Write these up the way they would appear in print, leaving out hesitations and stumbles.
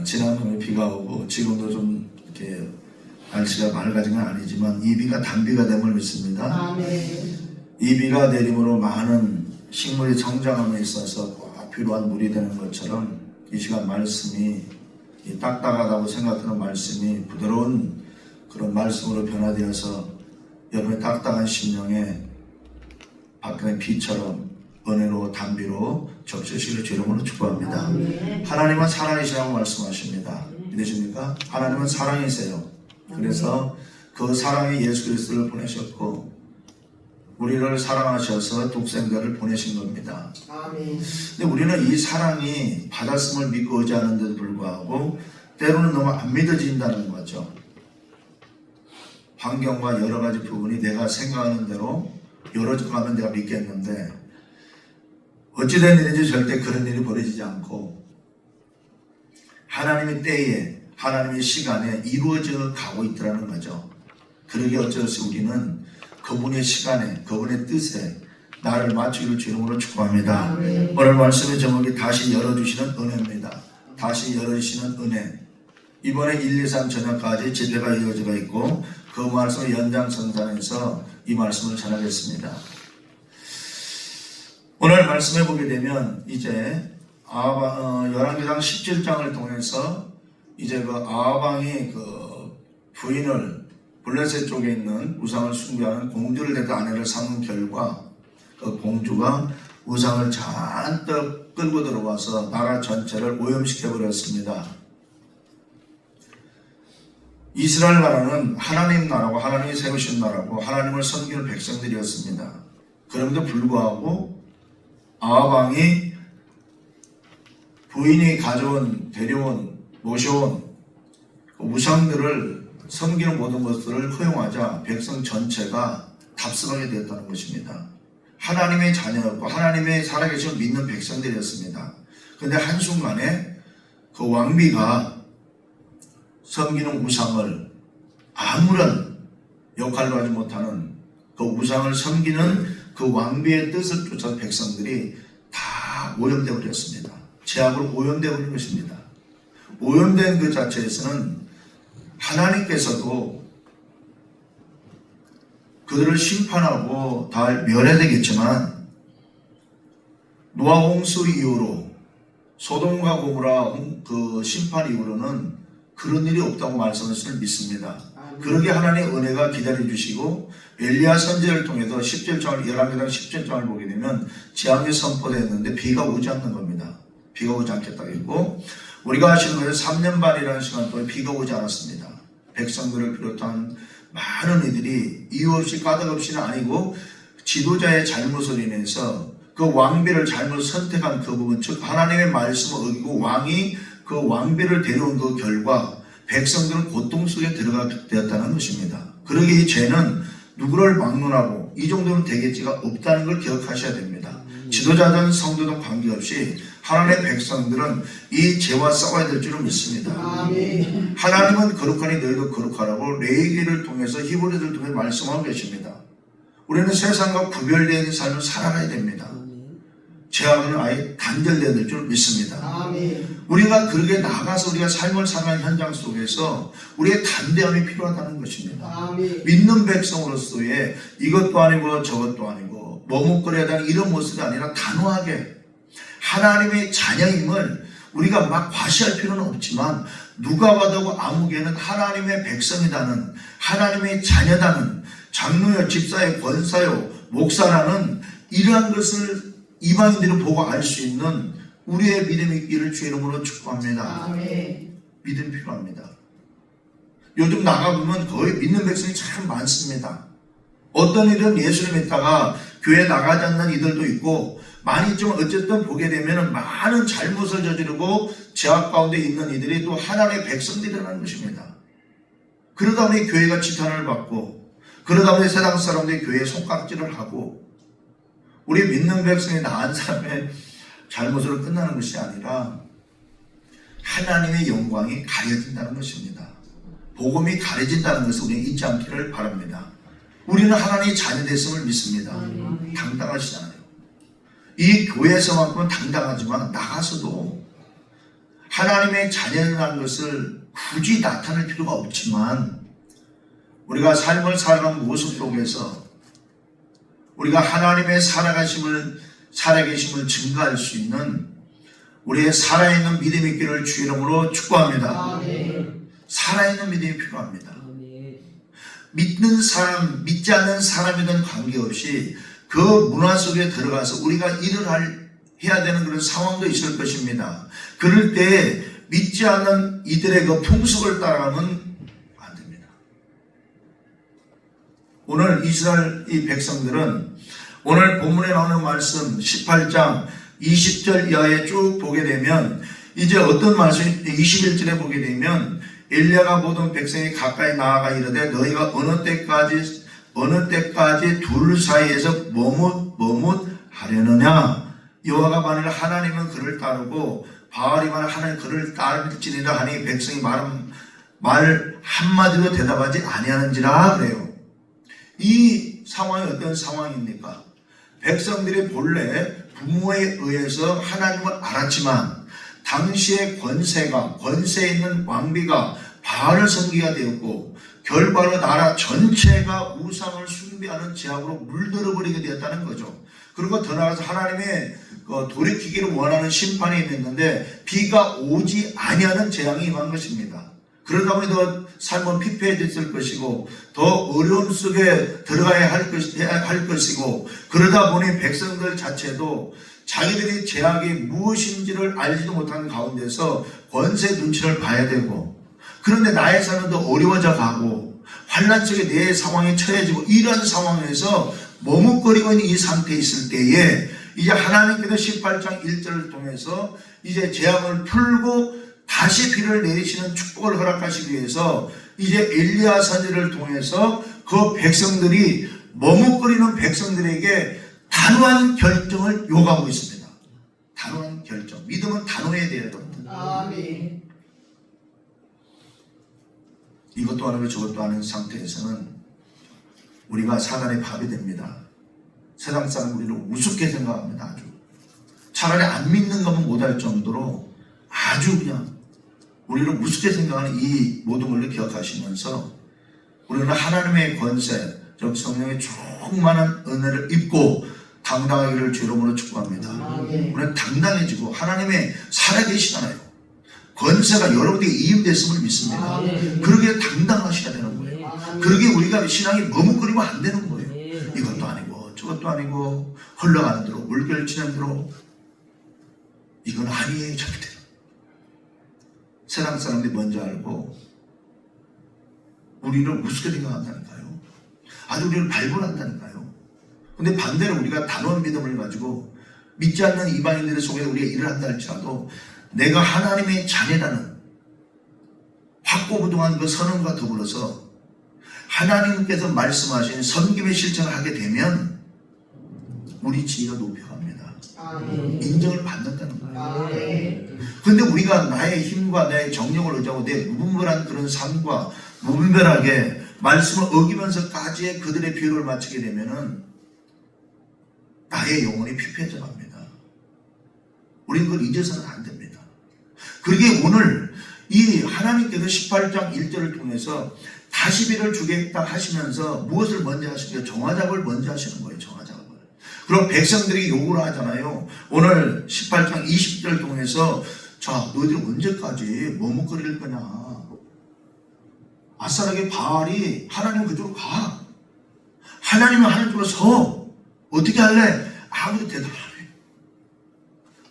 지난번에 비가 오고 지금도 좀 이렇게 날씨가 맑아진 건 아니지만 이 비가 단비가 됨을 믿습니다. 이 비가 내림으로 많은 식물이 성장함에 있어서 꼭 필요한 물이 되는 것처럼 이 시간 말씀이 딱딱하다고 생각하는 말씀이 부드러운 그런 말씀으로 변화되어서 여러분의 딱딱한 심령에 밖의 비처럼 은혜로 단비로 적셔지기를 주 이름으로 축복합니다. 하나님은 사랑이시라고 말씀하십니다. 믿으십니까? 하나님은 사랑이세요. 그래서 그 사랑의 예수 그리스도를 보내셨고 우리를 사랑하셔서 독생자를 보내신 겁니다. 근데 우리는 이 사랑이 받았음을 믿고 의지하는데도 불구하고 때로는 너무 안 믿어진다는 거죠. 환경과 여러 가지 부분이 내가 생각하는 대로 열어가면 내가 믿겠는데 어찌된 일인지 절대 그런 일이 벌어지지 않고 하나님의 때에 하나님의 시간에 이루어져 가고 있더라는 거죠. 그러게 어쩔 수 우리는 그분의 시간에 그분의 뜻에 나를 맞추기를 주 이름으로 축복합니다. 오늘 말씀의 제목이 다시 열어주시는 은혜입니다. 다시 열어주시는 은혜. 이번에 1, 2, 3 저녁까지 집회가 이어져가 있고 그 말씀을 연장선상에서 이 말씀을 전하겠습니다. 오늘 말씀해 보게 되면 이제 열왕기상 17장을 통해서 이제 그 아방이 그 부인을 블레셋 쪽에 있는 우상을 숭배하는 공주를 대도 아내를 삼은 결과 그 공주가 우상을 잔뜩 끌고 들어와서 나라 전체를 오염시켜 버렸습니다. 이스라엘 나라는 하나님 나라고 하나님이 세우신 나라고 하나님을 섬기는 백성들이었습니다. 그럼에도 불구하고 아방이 부인이 데려온 모셔온 우상들을 섬기는 모든 것들을 허용하자 백성 전체가 답습하게 되었다는 것입니다. 하나님의 자녀였고 하나님의 살아계신 믿는 백성들이었습니다. 그런데 한순간에 그 왕비가 섬기는 우상을 아무런 역할을 하지 못하는 그 우상을 섬기는 그 왕비의 뜻을 쫓아 백성들이 다 오염되어 버렸습니다. 죄악으로 오염되어 버린 것입니다. 오염된 그 자체에서는 하나님께서도 그들을 심판하고 다 멸해야 되겠지만 노아 홍수 이후로 소돔과 고모라 그 심판 이후로는 그런 일이 없다고 말씀하시는 믿습니다. 그러게 하나님의 은혜가 기다려주시고 엘리야 선지자를 통해서 17장을 열왕기상 17장을 보게 되면 재앙이 선포되었는데 비가 오지 않는 겁니다. 비가 오지 않겠다고 했고 우리가 아시는 것은 3년 반이라는 시간 동안 비가 오지 않았습니다. 백성들을 비롯한 많은 이들이 이유 없이 까닭 없이는 아니고 지도자의 잘못으로 인해서 그 왕비를 잘못 선택한 그 부분 즉 하나님의 말씀을 어기고 왕이 그 왕비를 데려온 그 결과 백성들은 고통 속에 들어가게 되었다는 것입니다. 그러기에 이 죄는 누구를 막론하고 이 정도는 되겠지가 없다는 걸 기억하셔야 됩니다. 지도자든 성도든 관계없이 하나님의 백성들은 이 죄와 싸워야 될 줄을 믿습니다. 하나님은 거룩하니 너희도 거룩하라고 레위기를 통해서 히브리들을 통해 말씀하고 계십니다. 우리는 세상과 구별되어 있는 삶을 살아가야 됩니다. 죄악은 아예 단절되어야 될 줄 믿습니다. 우리가 그렇게 나가서 우리가 삶을 살아가는 현장 속에서 우리의 담대함이 필요하다는 것입니다. 믿는 백성으로서의 이것도 아니고 저것도 아니고 머뭇거려야 하는 이런 모습이 아니라 단호하게 하나님의 자녀임을 우리가 막 과시할 필요는 없지만 누가 봐도 아무개는 하나님의 백성이다는 하나님의 자녀다는 장로요 집사요 권사요 목사라는 이러한 것을 이방인들이 보고 알 수 있는 우리의 믿음이 있기를 주 이름으로 축복합니다. 믿음이 필요합니다. 요즘 나가보면 거의 믿는 백성이 참 많습니다. 어떤 일은 예수를 믿다가 교회 나가지 않는 이들도 있고 많이 좀 어쨌든 보게 되면 많은 잘못을 저지르고 죄악 가운데 있는 이들이 또 하나님의 백성들이라는 것입니다. 그러다 보니 교회가 지탄을 받고 그러다 보니 세상 사람들이 교회에 손깍지를 하고 우리 믿는 백성이 나은 사람의 잘못으로 끝나는 것이 아니라 하나님의 영광이 가려진다는 것입니다. 복음이 가려진다는 것을 우리는 잊지 않기를 바랍니다. 우리는 하나님의 자녀 됐음을 믿습니다. 당당하시잖아요. 이 교회에서만큼은 당당하지만 나가서도 하나님의 자녀라는 것을 굳이 나타낼 필요가 없지만 우리가 삶을 살아가는 모습 속에서 우리가 하나님의 살아계심을 증거할 수 있는 우리의 살아있는 믿음이 있기를 주 이름으로 축복합니다. 아멘. 살아있는 믿음이 필요합니다. 아멘. 믿는 사람, 믿지 않는 사람이든 관계없이 그 문화 속에 들어가서 우리가 일을 해야 되는 그런 상황도 있을 것입니다. 그럴 때 믿지 않는 이들의 그 풍습을 따라가면 안 됩니다. 오늘 이스라엘 이 백성들은 오늘 본문에 나오는 말씀 18장 20절 이하에 쭉 보게 되면 이제 어떤 말씀이 21절에 보게 되면 엘리야가 모든 백성이 가까이 나아가 이르되 너희가 어느 때까지 둘 사이에서 머뭇하려느냐. 여호와가 만일 하나님은 그를 따르고 바알이 만일 하나님 그를 따를지니라 하니 백성이 말 한마디도 대답하지 아니하는지라 그래요. 이 상황이 어떤 상황입니까? 백성들이 본래 부모에 의해서 하나님을 알았지만 당시의 권세 있는 왕비가 바알을 섬기게 되었고 결과로 나라 전체가 우상을 숭배하는 죄악으로 물들어버리게 되었다는 거죠. 그리고 더 나아가서 하나님의 돌이키기를 원하는 심판이 있는데 비가 오지 아니하는 재앙이 임한 것입니다. 그러다 보니 더 삶은 피폐해졌을 것이고 더 어려움 속에 들어가야 할 것이고 그러다 보니 백성들 자체도 자기들의 죄악이 무엇인지를 알지도 못하는 가운데서 권세 눈치를 봐야 되고 그런데 나의 삶은 더 어려워져 가고 환난 속에 내 상황이 처해지고 이런 상황에서 머뭇거리고 있는 이 상태에 있을 때에 이제 하나님께서 18장 1절을 통해서 이제 재앙을 풀고 다시 비를 내리시는 축복을 허락하시기 위해서 이제 엘리야 선지를 통해서 그 백성들이 머뭇거리는 백성들에게 단호한 결정을 요구하고 있습니다. 단호한 결정. 믿음은 단호해야 돼요. 아멘. 이것도 안 하고 저것도 아는 상태에서는 우리가 사단의 밥이 됩니다. 세상 사람 우리를 우습게 생각합니다. 아주. 차라리 안 믿는 것만 못할 정도로 아주 그냥 우리를 우습게 생각하는 이 모든 걸 기억하시면서 우리는 하나님의 권세, 즉 성령의 충만한 은혜를 입고 당당하기를 주 이름으로 축복합니다. 우리는 당당해지고 하나님의 살아계시잖아요. 권세가 여러분에게 이임됐음을 믿습니다. 그러기에 당당하셔야 되는 거예요. 그러기에 우리가 신앙이 머뭇거리면 안 되는 거예요. 이것도 아니고 저것도 아니고 흘러가는 대로 물결치는 대로 이건 아니에요. 절대. 세상 사람들이 먼저 알고 우리를 우습게 생각한다니까요. 아주 우리를 발굴한다니까요. 근데 반대로 우리가 단호한 믿음을 가지고 믿지 않는 이방인들의 속에 우리가 일을 한다 할지라도 내가 하나님의 자녀라는 확고부동한 그 선언과 더불어서 하나님께서 말씀하신 섬김의 실천을 하게 되면 우리 지위가 높여갑니다. 인정을 받는다는 거예요. 근데 우리가 나의 힘과 나의 정력을 의지하고 내 무분별한 그런 삶과 무분별하게 말씀을 어기면서까지의 그들의 비율을 맞추게 되면은 나의 영혼이 피폐해져 갑니다. 우리는 그걸 잊어서는 안 됩니다. 그러기에 오늘 이 하나님께서 18장 1절을 통해서 다시 비를 주겠다 하시면서 무엇을 먼저 하시죠? 정화작업을 먼저 하시는 거예요. 정화작업을. 그럼 백성들이 요구를 하잖아요. 오늘 18장 20절을 통해서 자, 너희들 언제까지 머뭇거릴 거냐? 아싸라게 바알이 하나님 그쪽으로 가. 하나님은 하늘 쪽으로 서. 어떻게 할래? 아무도 대답을 안 해요.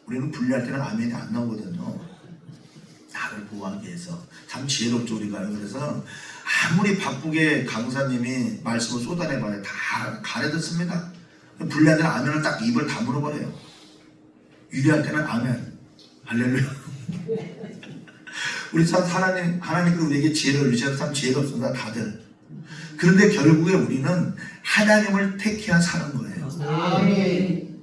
우리는 분리할 때는 아멘이 안 나오거든요. 나를 보호하기 위해서. 참 지혜롭죠, 우리가요. 그래서 아무리 바쁘게 강사님이 말씀을 쏟아내봐야 다 가려듣습니다. 분리할 때는 아멘을 딱 입을 다물어버려요. 유리할 때는 아멘. 할렐루야. 우리 참 하나님께서 우리에게 지혜를 주셔서 참 지혜롭습니다, 다들. 그런데 결국에 우리는 하나님을 택해야 사는 거예요. 아멘.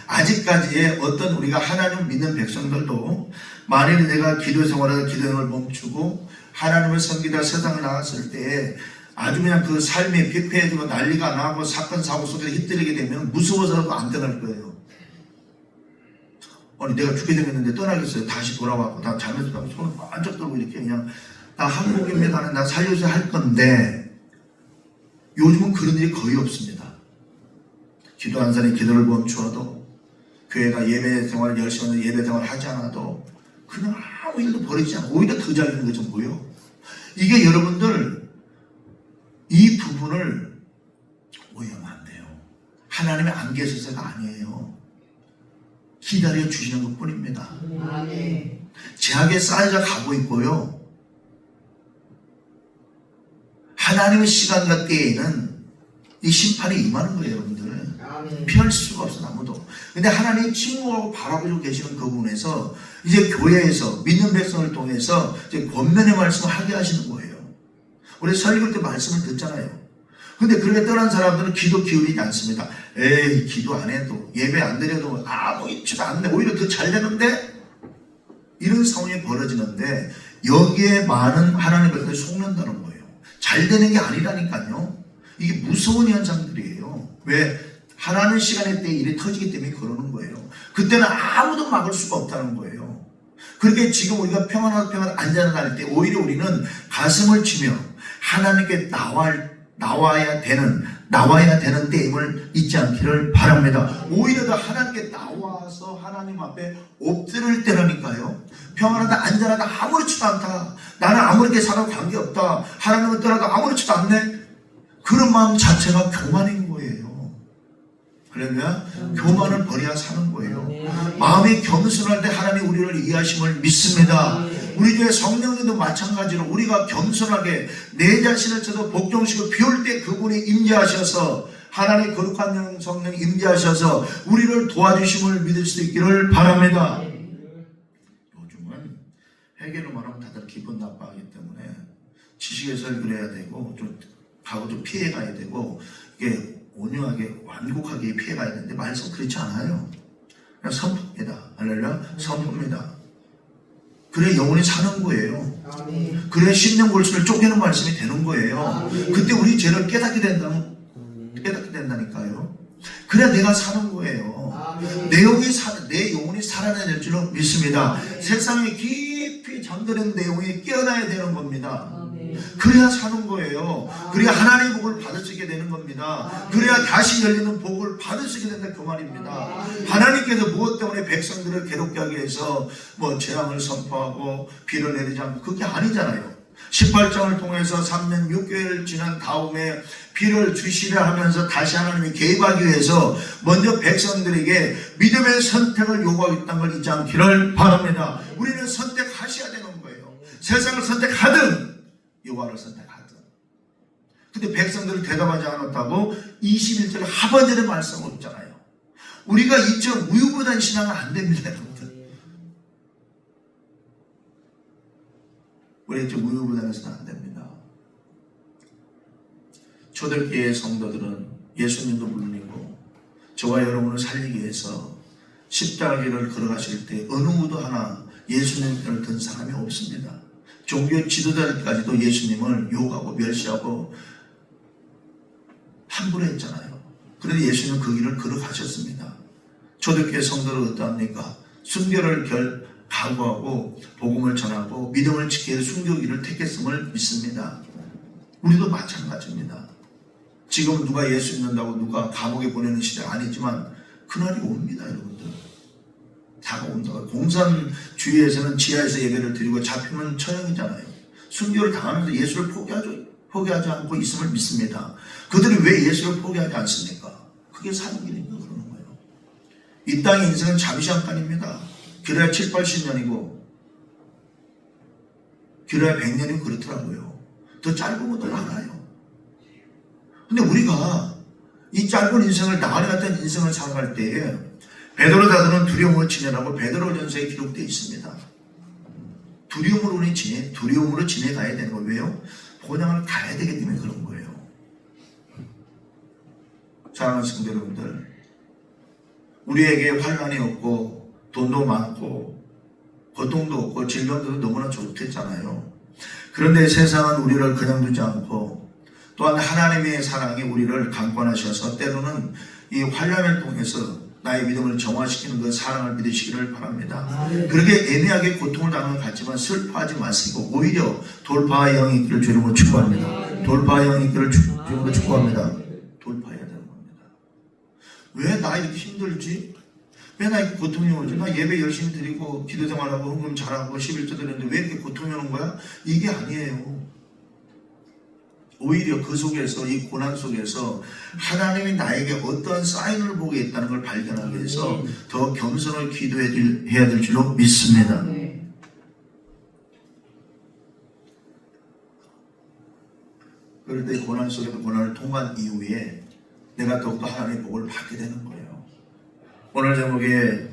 아직까지의 어떤 우리가 하나님을 믿는 백성들도 만일 내가 기도 생활을 멈추고 하나님을 섬기다 세상을 나갔을 때 아주 그냥 그 삶에 피폐해지고 난리가 나고 사건 사고 속에 휩들리게 되면 무서워서도 안 떠날 거예요. 아니 내가 죽게 생겼는데 떠나겠어요. 다시 돌아왔고 다 자면서 손을 반짝 들고 이렇게 그냥 나 한국입니다. 나 살려서 할 건데 요즘은 그런 일이 거의 없습니다. 기도한 사람이 기도를 멈추어도 교회가 예배 생활을 열심히 하는 예배 생활을 하지 않아도 그냥 아무 일도 벌이지 않고 오히려 더 잘리는 거죠. 뭐요? 이게 여러분들 이 부분을 오해하면 안 돼요. 하나님의 안 계셔서가 아니에요. 기다려 주시는 것 뿐입니다. 아멘. 제약에 쌓여져 가고 있고요. 하나님의 시간과 때에는 이 심판이 임하는 거예요, 여러분들. 아멘. 피할 수가 없어, 아무도. 근데 하나님이 침묵하고 바라보고 계시는 그 부분에서 이제 교회에서 믿는 백성을 통해서 이제 권면의 말씀을 하게 하시는 거예요. 우리 설교 때 말씀을 듣잖아요. 근데 그렇게 떠난 사람들은 기도 기울이지 않습니다. 에이, 기도 안 해도 예배 안 드려도 아무 일치도 안 돼. 오히려 더 잘 되는데? 이런 상황이 벌어지는데 여기에 많은 하나님의 백성이 속는다는 거예요. 잘 되는 게 아니라니까요. 이게 무서운 현상들이에요. 왜? 하나님 시간에 때 일이 터지기 때문에 그러는 거예요. 그때는 아무도 막을 수가 없다는 거예요. 그렇게 지금 우리가 평안하고 안전할 때 오히려 우리는 가슴을 치며 하나님께 나와야 되는 때임을 잊지 않기를 바랍니다. 오히려 더 하나님께 나와서 하나님 앞에 엎드릴 때라니까요. 평안하다 안전하다 아무렇지도 않다. 나는 아무렇게 살아도 관계없다. 하나님을 떠나도 아무렇지도 않네. 그런 마음 자체가 교만인 거예요. 그러면 교만을 버려야 사는 거예요. 마음이 겸손할 때 하나님 우리를 이해하심을 믿습니다. 우리 교회 성령님도 마찬가지로 우리가 겸손하게 내 자신을 저도 복종시키고 비올 때 그분이 임재하셔서 하나님의 거룩한 성령 임재하셔서 우리를 도와주심을 믿을 수 있기를 바랍니다. 요즘은 회개로 말하면 다들 기분 나빠하기 때문에 지식의 설교를 해야 되고 좀 가고 좀 피해가야 되고 이게 온유하게 완곡하게 피해가야 되는데 말씀 그렇지 않아요. 그냥 선포입니다. 할렐루야. 선포입니다. 그래 영혼이 사는 거예요. 아멘. 그래 심령 골수를 쪼개는 말씀이 되는 거예요. 아멘. 그때 우리 죄를 깨닫게 된다니까요. 그래 내가 사는 거예요. 아멘. 내 영혼이 살아나야 될 줄로 믿습니다. 아멘. 세상에 깊이 잠드는 내용이 깨어나야 되는 겁니다. 아멘. 그래야 사는 거예요. 그래야 하나님의 복을 받을 수 있게 되는 겁니다. 그래야 다시 열리는 복을 받을 수 있게 된다 그 말입니다. 하나님께서 무엇 때문에 백성들을 괴롭게 하기 위해서 뭐 재앙을 선포하고 비를 내리지 않고 그게 아니잖아요. 18장을 통해서 3년 6개월 지난 다음에 비를 주시려 하면서 다시 하나님이 개입하기 위해서 먼저 백성들에게 믿음의 선택을 요구하겠다는 걸 잊지 않기를 바랍니다. 우리는 선택하셔야 되는 거예요. 세상을 선택하든 여호와를 선택하든. 근데 백성들을 대답하지 않았다고 21절 하반절에 말씀을 없잖아요. 우리가 이처럼 우유부단 신앙은 안 됩니다, 여러분들. 우리가 좀 우유부단해서는 안 됩니다. 초대교회 성도들은 예수님도 물론이고 저와 여러분을 살리기 위해서 십자가길을 걸어가실 때 어느 누구도 하나 예수님을 든 사람이 없습니다. 종교 지도자들까지도 예수님을 욕하고 멸시하고 함부로 했잖아요. 그런데 예수님은 그 길을 걸어가셨습니다. 초대교회 성도를 어떠합니까? 순교를 각오하고 복음을 전하고 믿음을 지키는 순교길을 택했음을 믿습니다. 우리도 마찬가지입니다. 지금 누가 예수 믿는다고 누가 감옥에 보내는 시대 아니지만 그날이 옵니다, 여러분들. 다가온다고. 공산주의에서는 지하에서 예배를 드리고 잡히면 처형이잖아요. 순교를 당하면서 예수를 포기하지 않고 있음을 믿습니다. 그들이 왜 예수를 포기하지 않습니까? 그게 사는 길이니까 그러는 거예요. 이 땅의 인생은 잠시한간입니다. 길어야 7, 80년이고 길어야 100년이고 그렇더라고요. 더 짧으면 더 많아요. 근데 우리가 이 짧은 인생을 나가리 같은 인생을 살아갈 때에 베드로다들은 두려움을 지내라고 베드로전서에 기록되어 있습니다. 두려움으로 지내가야 되는 거예요. 왜요? 본향을 가야 되기 때문에 그런 거예요. 사랑하는 성도 여러분들, 우리에게 환난이 없고 돈도 많고 고통도 없고 질병도 너무나 좋겠잖아요. 그런데 세상은 우리를 그냥 두지 않고 또한 하나님의 사랑이 우리를 강권하셔서 때로는 이 환난을 통해서 나의 믿음을 정화시키는 그 사랑을 믿으시기를 바랍니다. 아멘. 그렇게 애매하게 고통을 당하는 것 같지만 슬퍼하지 마시고 오히려 돌파의 영이 있기를 주님으로 축복합니다. 돌파의 영이 있기를 주님으로 축복합니다. 돌파해야 되는 겁니다. 왜 나 이렇게 힘들지? 왜 나 이렇게 고통이 오지? 나 예배 열심히 드리고 기도 생활하고 헌금 잘하고 11조 드렸는데 왜 이렇게 고통이 오는 거야? 이게 아니에요. 오히려 그 속에서, 이 고난 속에서 하나님이 나에게 어떤 사인을 보게 있다는 걸 발견하기 위해서 더 겸손을 기도해야 될 줄로 믿습니다. 그럴 때 고난 속에서 고난을 통과한 이후에 내가 더욱더 하나님의 복을 받게 되는 거예요. 오늘 제목에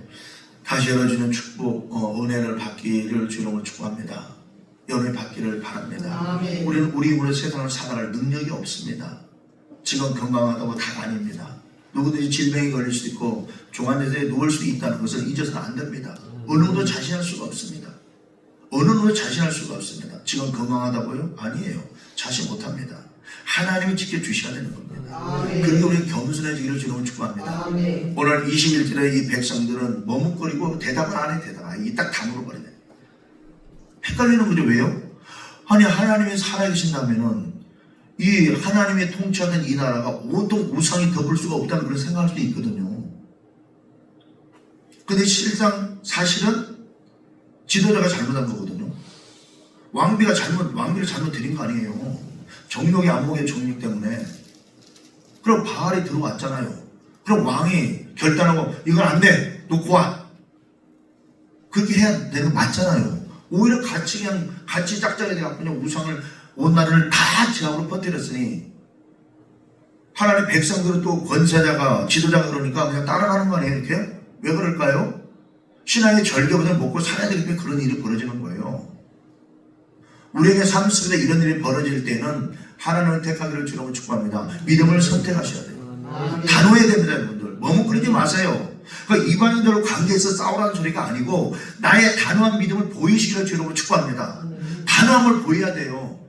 다시 열어주는 축복, 은혜를 받기를 주님으로 축복합니다. 연애 받기를 바랍니다. 아멘. 우리는 우리 세상을 살아갈 능력이 없습니다. 지금 건강하다고 다가 아닙니다. 누구든지 질병이 걸릴 수도 있고 종안제대에 누울 수도 있다는 것을 잊어서는 안 됩니다. 어느 누구도 자신할 수가 없습니다. 어느 누구도 자신할 수가 없습니다. 지금 건강하다고요? 아니에요. 자신 못합니다. 하나님이 지켜주셔야 되는 겁니다. 아멘. 그러니 우리는 겸손해지기를 주님을 축복합니다. 아멘. 오늘 21절에 이 백성들은 머뭇거리고 대답을 안 해. 이 딱 다물어 버리네. 헷갈리는 거죠. 왜요? 아니 하나님이 살아계신다면은 이 하나님의 통치하는 이 나라가 온통 우상이 덮을 수가 없다는 그런 생각할 수도 있거든요. 근데 실상 사실은 지도자가 잘못한 거거든요. 왕비를 잘못 드린 거 아니에요. 정욕의 안목의 정욕 때문에. 그럼 바알이 들어왔잖아요. 그럼 왕이 결단하고 이건 안 돼. 놓고 와. 그렇게 해야 되는 거 맞잖아요. 오히려 같이 짝짝이 돼갖고 그냥 우상을 온 나라를 다 지하로 퍼뜨렸으니 하나님 백성들은 또 권세자가 지도자가 그러니까 그냥 따라가는 거 아니에요. 이렇게? 왜 그럴까요? 신앙의 절개보다 먹고 살아야 되기 때문에 그런 일이 벌어지는 거예요. 우리에게 삶 속에 이런 일이 벌어질 때는 하나님을 택하기를 주님으로 축복합니다. 믿음을 선택하셔야 돼요. 아멘. 단호해야 됩니다. 여러분들 머뭇거리지 마세요. 그 이방인들과 관계에서 싸우라는 소리가 아니고 나의 단호한 믿음을 보이시기를 주님으로 축복합니다. 단호함을 보여야 돼요.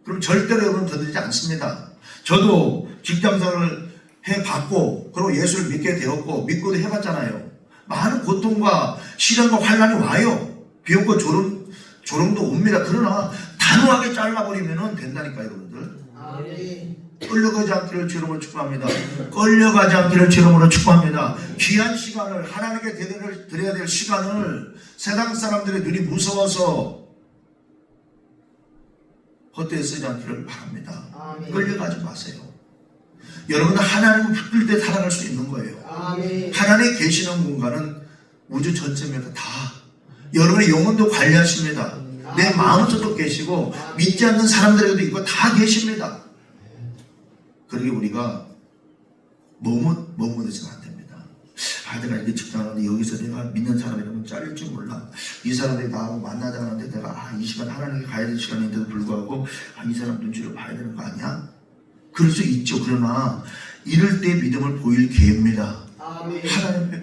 그럼 절대로 여러분 거들지 않습니다. 저도 직장생활을 해봤고 그리고 예수를 믿게 되었고 믿고도 해봤잖아요. 많은 고통과 시련과 환난이 와요. 비옥과 조롱도 옵니다. 그러나 단호하게 잘라버리면 된다니까요. 여러분들. 아멘. 끌려가지 않기를 주님으로 축복합니다. 끌려가지 않기를 주님으로 축복합니다. 귀한 시간을 하나님께 드려야 될 시간을 세상 사람들의 눈이 무서워서 헛되이 쓰지 않기를 바랍니다. 아멘. 끌려가지 마세요. 여러분은 하나님을 붙들 때 살아갈 수 있는 거예요. 아멘. 하나님 계시는 공간은 우주 전체입니다. 다 여러분의 영혼도 관리하십니다. 내 마음속도 계시고 믿지 않는 사람들에게도 있고 다 계십니다. 그러게 우리가 머뭇해서는 안 됩니다. 내가 이렇게 직장하는데 여기서 내가 믿는 사람이라면 잘릴 줄 몰라. 이 사람들이 나하고 만나자 하는데 내가 이 시간 하나님께 가야 될 시간인데도 불구하고 이 사람 눈치를 봐야 되는 거 아니야? 그럴 수 있죠. 그러나 이럴 때 믿음을 보일 기회입니다. 아멘.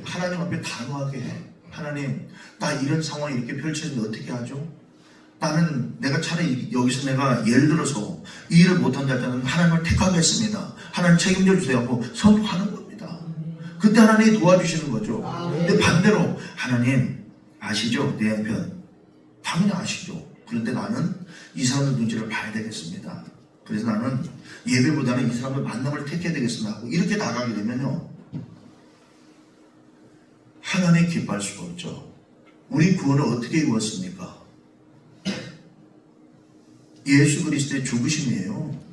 하나님 앞에 단호하게 해. 하나님, 나 이런 상황이 이렇게 펼쳐지는데 어떻게 하죠? 나는 내가 차라리 여기서 내가 예를 들어서 이 일을 못한 자는 하나님을 택하겠습니다. 하나님 책임져 주세요 하고 선포하는 겁니다. 그때 하나님이 도와주시는 거죠. 근데 반대로 하나님 아시죠? 내 형편 당연히 아시죠. 그런데 나는 이 사람의 눈치를 봐야 되겠습니다. 그래서 나는 예배보다는 이 사람의 만남을 택해야 되겠습니다 하고 이렇게 나가게 되면요 하나님 기뻐할 수가 없죠. 우리 구원을 어떻게 이루었습니까? 예수 그리스도의 죽으심이에요.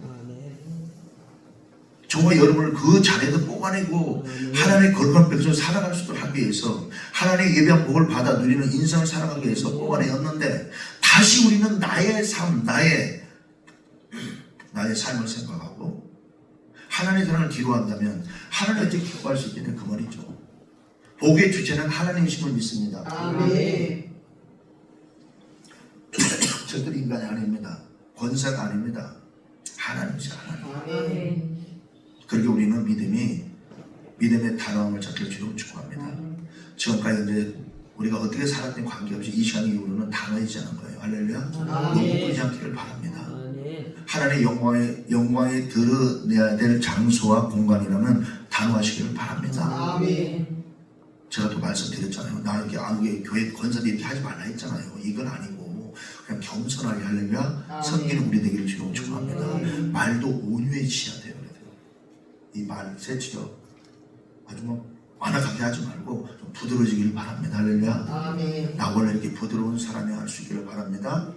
저와 여러분을 그 자리에서 뽑아내고 하나님의 거룩한 백성을 살아갈 수 있도록 하기 위해서 하나님의 예배한 복을 받아 누리는 인생을 살아가기 위해서 뽑아내었는데 다시 우리는 나의 삶, 나의 삶을 생각하고 하나님의 사랑을 뒤로한다면 하나님을 어떻게 기뻐할 수 있겠냐 그 말이죠. 복의 주체는 하나님이심을 믿습니다. 아멘. 절대로 인간이 아닙니다. 권세가 아닙니다. 하나님이죠. 하나님. 아멘. 그렇게 우리는 믿음의 단호함을 찾기를 주로 축복합니다. 지금까지 이제 우리가 어떻게 살았든 관계없이 이 시간 이후로는 단호해지지 않은 거예요. 할렐루야. 아멘. 머뭇거리지 않기를 바랍니다. 아멘. 하나님의 영광이 드러내야 될 장소와 공간이라면 단호하시기를 바랍니다. 아멘. 제가 또 말씀드렸잖아요. 나 이렇게 아무게 교회 권사들 이렇게 하지 말라 했잖아요. 이건 아니고 그냥 겸손하게 하려면 섬기는 우리 되기를 주로 축원합니다. 말도 온유해지셔야 돼요. 이 말 새치죠. 아주 뭐 완악하게 하지 말고 좀 부드러워지기를 바랍니다. 할렐루야. 아멘. 나 원래 이렇게 부드러운 사람이 할 수 있기를 바랍니다.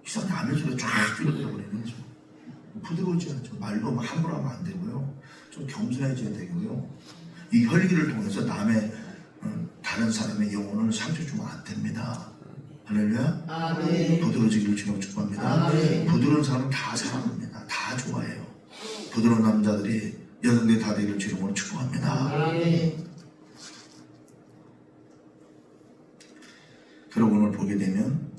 이 사람이 하면서도 쫙 뛰어버리는 좀 부드러워져야죠. 말도 막 함부로 하면 안 되고요. 좀 겸손해져야 되고요. 이 혈기를 통해서 남의 다른 사람의 영혼을 상처 주면 안 됩니다. 할렐루야. 아멘. 부드러워지기를 주로 축복합니다. 아멘. 부드러운 사람은 다 사랑합니다. 다 좋아해요. 부드러운 남자들이 여성들이 다 되기를 주로 축복합니다. 아멘. 그리고 오늘 보게 되면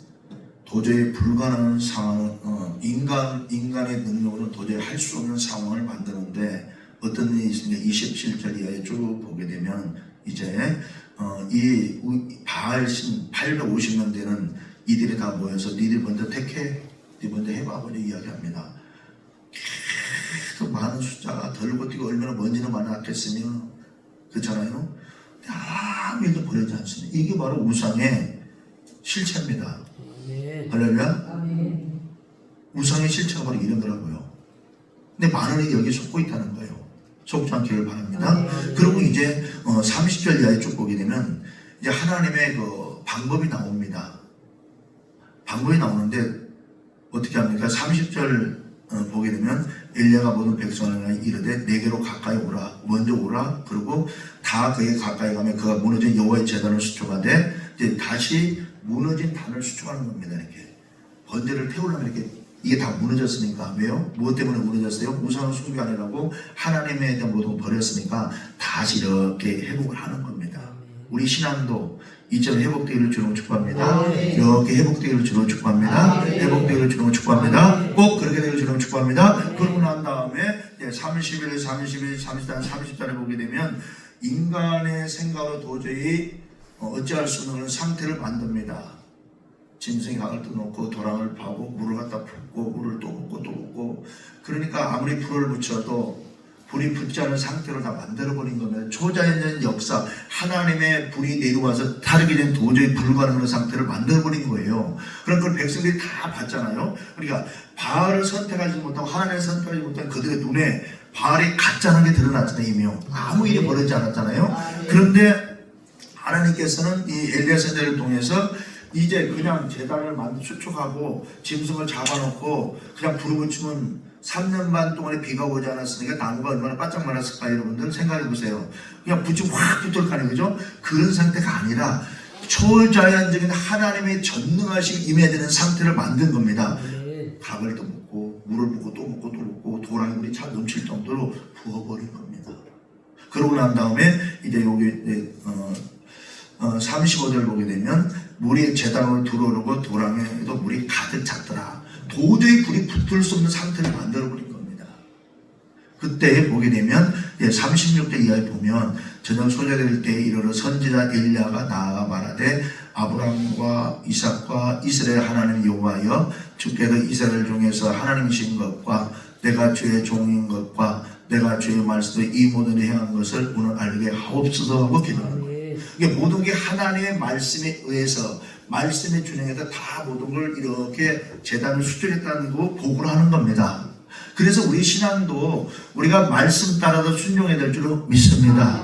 도저히 불가능한 상황, 인간의 능력으로는 도저히 할 수 없는 상황을 만드는데 어떤 일이 있습니까? 27절 이하에 쭉 보게 되면 이제 이 바알신 850명 되는 이들이 다 모여서 니들 먼저 택해, 니 먼저 해봐 먼저 이야기합니다. 계속 많은 숫자가 덜고 뛰고 얼마나 먼지는 많았겠으며 그렇잖아요. 아무 일도 벌어지지 않습니다. 이게 바로 우상의 실체입니다. 할렐루야. 아멘. 우상의 실체가 바로 이런 거라고요. 근데 많은 일이 여기에 속고 있다는 거예요. 속지 않기를 바랍니다. 그리고 이제 30절 이하에 쭉 보게 되면 이제 하나님의 그 방법이 나옵니다. 방법이 나오는데 어떻게 합니까? 30절 보게 되면 엘리야가 모든 백성을 이르되 내게로 가까이 오라, 먼저 오라. 그리고 다 그에게 가까이 가면 그가 무너진 여호와의 제단을 수축하되 이제 다시 무너진 단을 수축하는 겁니다. 이렇게 번제를 태우려면 이렇게 이게 다 무너졌으니까. 왜요? 무엇 때문에 무너졌어요? 우상을 숭배하느라고 하나님에 대한 모든 걸 버렸으니까 다시 이렇게 회복을 하는 겁니다. 우리 신앙도 이처럼 회복되기를 주로 축복합니다. 이렇게 회복되기를 주로 축복합니다. 회복되기를 주로 축복합니다. 꼭 그렇게 되기를 주로 축복합니다. 그러고 난 다음에 31, 32, 33, 30절에 보게 되면 인간의 생각으로 도저히 어찌할 수 없는 상태를 만듭니다. 짐승이 강을 떠놓고 도랑을 파고 물을 갖다 붓고 물을 또 붓고 또 붓고 그러니까 아무리 불을 붙여도 불이 붙지 않은 상태로 다 만들어버린 겁니다. 초자연적 역사 하나님의 불이 내려와서 다르게 된 도저히 불가능한 상태를 만들어버린 거예요. 그럼 그걸 백성들이 다 봤잖아요. 그러니까 바알을 선택하지 못하고 하나님을 선택하지 못한 그들의 눈에 바알이 가짜는 게 드러났잖아요. 이미 아무 일이 벌어지지 않았잖아요. 그런데 하나님께서는 이 엘리야 선지자를 통해서 이제 그냥 제단을 수축하고 짐승을 잡아놓고 그냥 불을 붙이면 3년 반 동안에 비가 오지 않았으니까 나무가 얼마나 바짝 말았을까 여러분들 생각해 보세요. 그냥 붙이면 확 붙을 거 아니에요. 그죠? 그런 상태가 아니라 초자연적인 하나님의 전능하신 임해야 되는 상태를 만든 겁니다. 각을 또 붓고 물을 붓고 또 붓고 또 붓고 도랑이 물이 차 넘칠 정도로 부어버린 겁니다. 그러고 난 다음에 이제 여기 35절 보게 되면 물이 제단으로 들어오르고 도랑에도 물이 가득 찼더라. 도저히 불이 붙을 수 없는 상태를 만들어버린 겁니다. 그때 보게 되면 36절 이하에 보면 저녁 소녀될 때에 이르러 선지자 엘리야가 나아가 말하되 아브라함과 이삭과 이스라엘 하나님 여호와여 주께서 이스라엘 중에서 하나님이신 것과 내가 주의 종인 것과 내가 주의 말씀에 이 모든 일을 행한 것을 오늘 알게 하옵소서 하고 기도하는 거예요. 이게 모든 게 하나님의 말씀에 의해서 말씀의 준행에서 다 모든 걸 이렇게 제단을 수축했다는 거 보고를 하는 겁니다. 그래서 우리 신앙도 우리가 말씀 따라서 순종해야 될 줄로 믿습니다.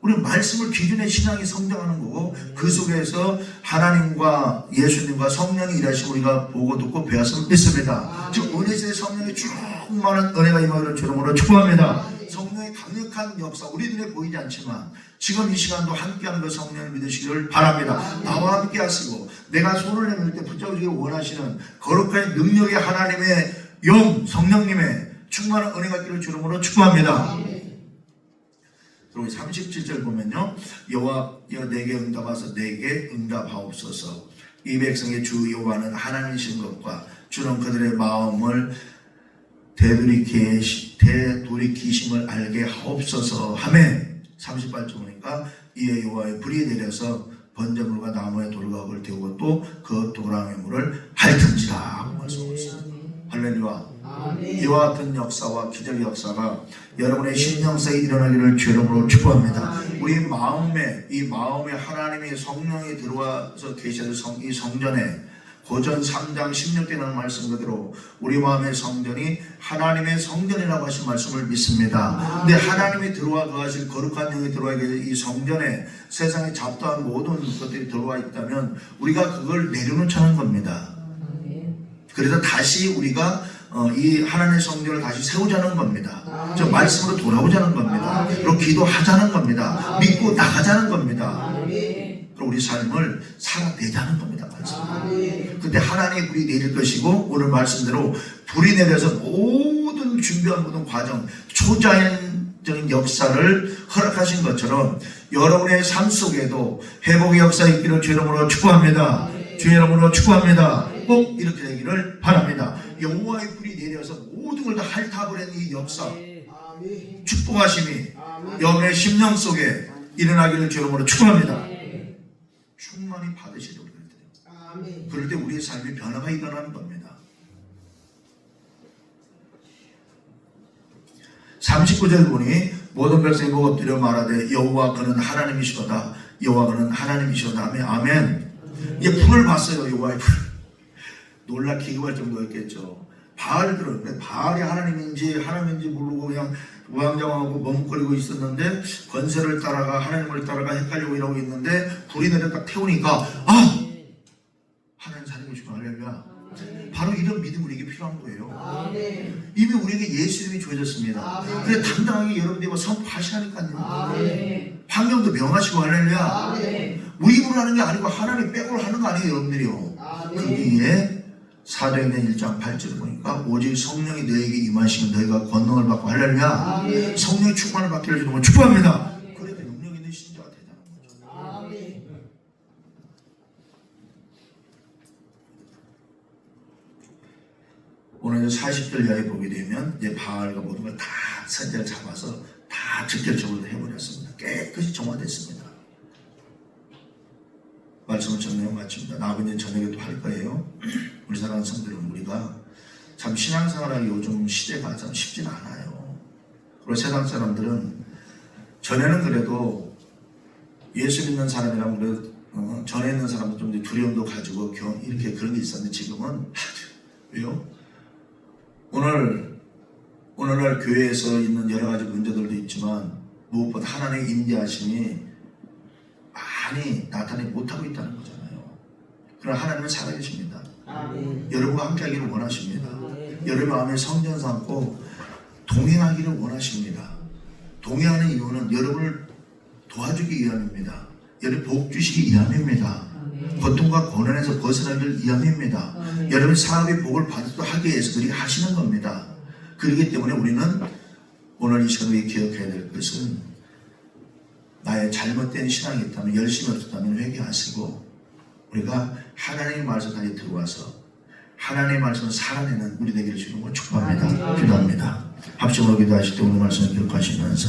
우리 말씀을 기준의 신앙이 성장하는 거고 그 속에서 하나님과 예수님과 성령이 일하시고 우리가 보고 듣고 배웠으면 믿습니다. 즉 은혜의 성령이 충만한 은혜가 임하기를 주름으로 축복합니다. 성령의 강력한 역사 우리 눈에 보이지 않지만 지금 이 시간도 함께하는 그 성령을 믿으시기를 바랍니다. 나와 함께 하시고 내가 손을 내밀 때 붙잡으시길 원하시는 거룩한 능력의 하나님의 영 성령님의 충만한 은혜가 있기를 주름으로 축복합니다. 그리고 37절 보면요. 여호와여 내게 응답하소서 내게 응답하옵소서. 이 백성의 주 여호와는 하나님이신 것과 주는 그들의 마음을 되돌이키심을 알게 하옵소서 하매 38절 보니까 이에 여호와의 불이 내려서 번제물과 나무의 돌과 흙을 태우고 또 그 도랑의 물을 핥은지라 하고 말씀하셨습니다. 이와 같은 역사와 기적의 역사가 여러분의 심령속에 일어나기를 주 이름으로 축복합니다. 우리 마음에 이 마음에 하나님의 성령이 들어와서 계시는 이 성전에 고전 3장 16절에 나오는 말씀 그대로 우리 마음의 성전이 하나님의 성전이라고 하신 말씀을 믿습니다. 근데 하나님이 들어와 거하실 거룩한 영이 들어와 계실 이 성전에 세상에 잡다한 모든 것들이 들어와 있다면 우리가 그걸 내려놓자는 겁니다. 그래서 다시 우리가 이 하나님의 성전을 다시 세우자는 겁니다. 저 말씀으로 돌아오자는 겁니다. 그리고 기도하자는 겁니다. 믿고 나가자는 겁니다. 그리고 우리 삶을 살아내자는 겁니다. 그때 하나님의 불이 내릴 것이고 오늘 말씀대로 불이 내려서 모든 준비한 모든 과정 초자연적인 역사를 허락하신 것처럼 여러분의 삶 속에도 회복의 역사 있기를 주 이름으로 축복합니다. 주 이름으로 축복합니다. 꼭 이렇게 되기를 바랍니다. 여호와의 불이 내려서 모든 걸 다 핥아버리는 이 역사 축복하심이 여러분의 심령 속에 일어나기를 주 이름으로 축복합니다. 충만히 받으시도록 해요. 그럴 때 우리의 삶의 변화가 일어나는 겁니다. 39절 보니 모든 백성이 보고 엎드려 말하되 여호와 그는 하나님이시도다. 여호와 그는 하나님이시도다. 아멘. 이제 불을 봤어요. 여호와의 불. 놀라 기겁할 정도였겠죠. 바알들은 바알이 하나님인지 모르고 그냥 우왕좌왕하고 머뭇거리고 있었는데 권세를 따라가 하나님을 따라가 헷갈리고 이러고 있는데 불이 내려 딱 태우니까 하나님 살리시고 할렐루야. 바로 이런 믿음이 우리에게 필요한 거예요. 이미 우리에게 예수 이름이 주어졌습니다. 그래 당당하게 여러분들이 선포하시라니까요. 환경도 명하시고 할렐루야. 우리 입으로 하는 게 아니고 하나님 빼고로 하는 거 아니에요 여러분들이요. 거기에 사도행전 1장 8절을 보니까 오직 성령이 너에게 임하시면 너희가 권능을 받고 할렐루야. 성령의 충만을 받기를 주는 걸 축복합니다. 그래도 능력 있는 신자가 되자는 거죠. 오늘 40절 이하에 보게 되면 이제 바알과 모든 걸 다 선제를 잡아서 다 즉결적으로 해버렸습니다. 깨끗이 정화됐습니다. 말씀을 정리하고 마칩니다. 나머지는 저녁에도 할 거예요. 우리 사랑하는 성도들은 우리가 참 신앙생활하기 요즘 시대가 참 쉽진 않아요. 그리고 세상 사람들은 전에는 그래도 예수 믿는 사람이라면 그래도 전에 있는 사람도 좀 두려움도 가지고 이렇게 그런 게 있었는데 지금은 왜요? 오늘날 교회에서 있는 여러 가지 문제들도 있지만 무엇보다 하나님의 임재하심이 많이 나타내지 못하고 있다는 거잖아요. 그러나 하나님은 살아계십니다. 여러분과 함께하기를 원하십니다. 여러분 마음에 성전 삼고 동행하기를 원하십니다. 동행하는 이유는 여러분을 도와주기 위함입니다. 여러분 복 주시기 위함입니다. 고통과 고난에서 벗어나기를 위함입니다. 여러분 사업의 복을 받도록 하기 위해서 그렇게 하시는 겁니다. 그렇기 때문에 우리는 오늘 이 시간에 기억해야 될 것은 나의 잘못된 신앙이 있다면 열심히 없었다면 회개하시고 우리가 하나님의 말씀 안에 들어와서 하나님의 말씀을 살아내는 우리 되기를 주는 걸 축복합니다. 기도합니다. 합심으로 기도하실 때 오늘 말씀을 기억하시면서